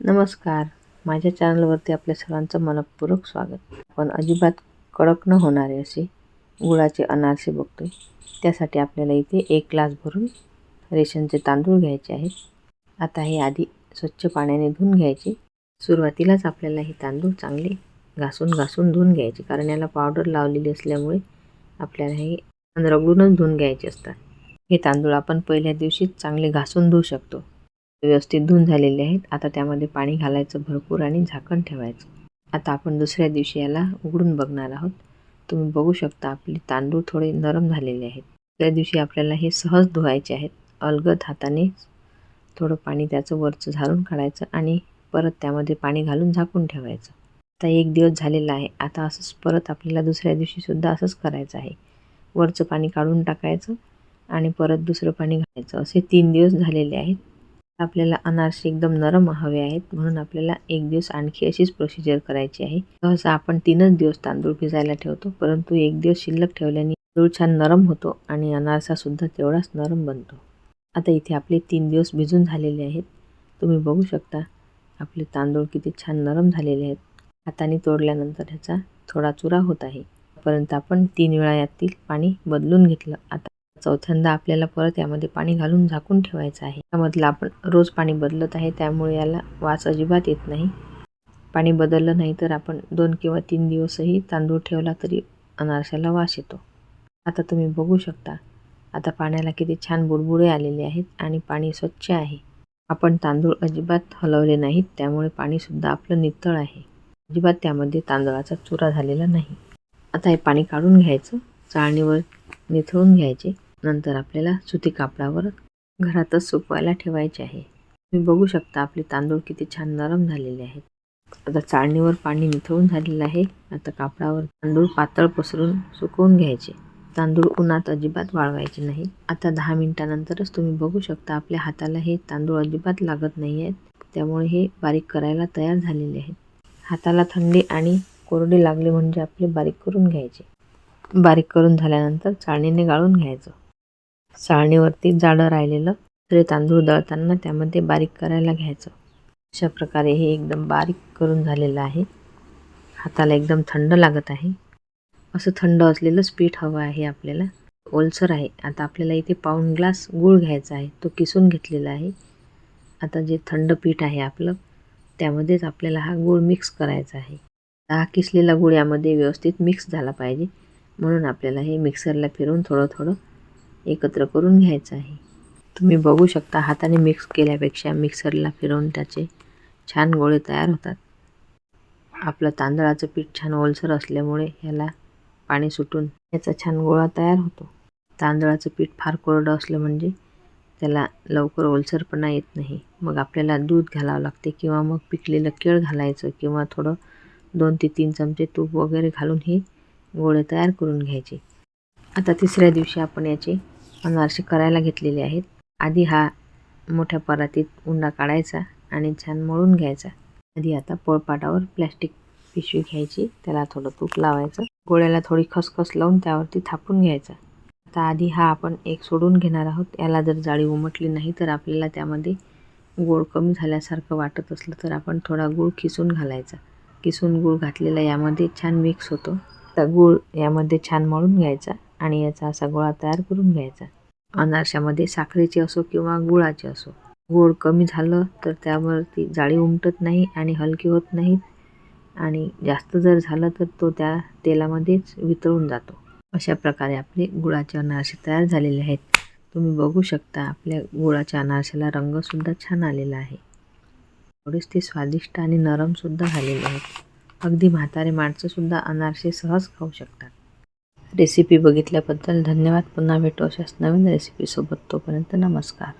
नमस्कार. माझ्या चॅनलवरती आपल्या सर्वांचं मनःपूर्वक स्वागत. आपण अजिबात कडक न होणारे असे गुळाचे अनारसे बघतोय. त्यासाठी आपल्याला इथे 1 ग्लास भरून रेशनचे तांदूळ घ्यायचे आहेत. आता हे आधी स्वच्छ पाण्याने धुवून घ्यायचे. सुरुवातीलाच आपल्याला हे तांदूळ चांगले घासून धुवून घ्यायचे, कारण याला पावडर लावलेली असल्यामुळे आपल्याला हे रगडूनच धुवून घ्यायचे असतात. हे तांदूळ आपण पहिल्या दिवशीच चांगले घासून धुवू शकतो. व्यवस्थित धुवून झालेले आहेत. आता त्यामध्ये पाणी घालायचं भरपूर आणि झाकण ठेवायचं. आता आपण दुसऱ्या दिवशी याला उघडून बघणार आहोत. तुम्ही बघू शकता आपले तांदूळ थोडे नरम झालेले आहेत. त्या दिवशी आपल्याला हे सहज धुवायचे आहेत. अलगद हाताने थोडं पाणी त्याचं वरचं झारून काढायचं आणि परत त्यामध्ये पाणी घालून झाकून ठेवायचं. आता 1 दिवस झालेला आहे. आता असंच परत आपल्याला दुसऱ्या दिवशी सुद्धा असंच करायचं आहे. वरचं पाणी काढून टाकायचं आणि परत दुसरं पाणी घालायचं. असे 3 दिवस झालेले आहेत. आपल्याला अनारसे एकदम नरम हवे आहेत, म्हणून आपल्याला 1 दिवस आणखी अशीच प्रोसिजर करायची आहे. सहसा आपण 3च दिवस तांदूळ भिजायला ठेवतो, परंतु 1 दिवस शिल्लक ठेवल्याने तांदूळ छान नरम होतो आणि अनारसा सुद्धा तेवढाच नरम बनतो. आता इथे आपले 3 दिवस भिजून झालेले आहेत. तुम्ही बघू शकता आपले तांदूळ किती छान नरम झालेले आहेत. हाताने तोडल्यानंतर ह्याचा थोडा चुरा होत आहे. पर्यंत आपण 3 वेळा यातील पाणी बदलून घेतलं. आता चौथ्यांदा आपल्याला परत यामध्ये पाणी घालून झाकून ठेवायचं आहे. यामधलं आपण रोज पाणी बदलत आहे, त्यामुळे याला वास अजिबात येत नाही. पाणी बदललं नाही तर आपण 2 किंवा 3 दिवसही तांदूळ ठेवला तरी अनारशाला वास येतो. आता तुम्ही बघू शकता आता पाण्याला किती छान बुडबुडे आलेले आहेत आणि पाणी स्वच्छ आहे. आपण तांदूळ अजिबात हलवले नाहीत, त्यामुळे पाणीसुद्धा आपलं नितळ आहे. अजिबात त्यामध्ये तांदळाचा चुरा झालेला नाही. आता हे पाणी काढून घ्यायचं, चाळणीवर निथळून घ्यायचे. नंतर आपल्याला सुती कापडावर घरातच सुकवायला ठेवायचे आहे. तुम्ही बघू शकता आपले तांदूळ किती छान नरम झालेले आहेत. आता चाळणीवर पाणी निथळून झालेलं आहे. आता कापडावर तांदूळ पातळ पसरून सुकवून घ्यायचे. तांदूळ उन्हात अजिबात वाळवायचे नाही. आता 10 मिनिटानंतरच तुम्ही बघू शकता आपल्या हाताला हे तांदूळ अजिबात लागत नाही आहेत, त्यामुळे हे बारीक करायला तयार झालेले आहेत. हाताला थंडी आणि कोरडे लागले म्हणजे आपले बारीक करून घ्यायचे. बारीक करून झाल्यानंतर चाळणीने गाळून घ्यायचं. चाळणीवरती जाडं राहिलेलं तरी तांदूळ दळताना त्यामध्ये बारीक करायला घ्यायचं. अशा प्रकारे हे एकदम बारीक करून झालेलं आहे. हाताला एकदम थंड लागत आहे. असं थंड असलेलंच पीठ हवं आहे आपल्याला. ओलसर आहे. आता आपल्याला इथे पाऊण ग्लास गूळ घ्यायचा आहे, तो किसून घेतलेला आहे. आता जे थंड पीठ आहे आपलं, त्यामध्येच आपल्याला हा गूळ मिक्स करायचा आहे. हा किसलेला गूळ यामध्ये व्यवस्थित मिक्स झाला पाहिजे, म्हणून आपल्याला हे मिक्सरला फिरवून थोडं एकत्र करून घ्यायचं आहे. तुम्ही बघू शकता हाताने मिक्स केल्यापेक्षा मिक्सरला फिरवून त्याचे छान गोळे तयार होतात. आपलं तांदळाचं पीठ छान ओलसर असल्यामुळे ह्याला पाणी सुटून याचा छान गोळा तयार होतो. तांदळाचं पीठ फार कोरडं असलं म्हणजे त्याला लवकर ओलसरपणा येत नाही. मग आपल्याला दूध घालावं लागते किंवा मग पिकलेलं केळ घालायचं किंवा थोडं 2 ते 3 चमचे तूप वगैरे घालून हे गोळे तयार करून घ्यायचे. आता तिसऱ्या दिवशी आपण याचे अनारसे करायला घेतलेले आहेत. आधी हा मोठ्या परातीत उंडा काढायचा आणि छान मळून घ्यायचा. आधी आता पोळपाटावर प्लॅस्टिक पिशवी घ्यायची, त्याला थोडं तूप लावायचं. गोळ्याला थोडी खसखस लावून त्यावरती थापून घ्यायचा. आता आधी हा आपण एक सोडून घेणार आहोत. याला जर जाळी उमटली नाही तर आपल्याला त्यामध्ये गोळ कमी झाल्यासारखं वाटत असलं तर आपण थोडा गूळ किसून घालायचा. किसून गूळ घातलेला यामध्ये छान मिक्स होतो. आता गूळ यामध्ये छान मळून घ्यायचा आणि याचा असा गोळा तयार करून घ्यायचा. अनारशामध्ये साखरेचे असो किंवा गुळाचे असो, गोड कमी झालं तर त्यावरती जाळी उमटत नाही आणि हलकी होत नाहीत, आणि जास्त जर झालं तर तो त्या तेलामध्येच वितळून जातो. अशा प्रकारे आपले गुळाचे अनारसे तयार झालेले आहेत. तुम्ही बघू शकता आपल्या गुळाच्या अनारशाला रंगसुद्धा छान आलेला आहे. थोडेच ते स्वादिष्ट आणि नरमसुद्धा झालेले आहेत. अगदी म्हातारे माणसंसुद्धा अनारसे सहज खाऊ शकतात. रेसिपी बघितल्याबद्दल धन्यवाद. पुन्हा भेटू अशाच नवीन रेसिपीसोबत. तोपर्यंत नमस्कार.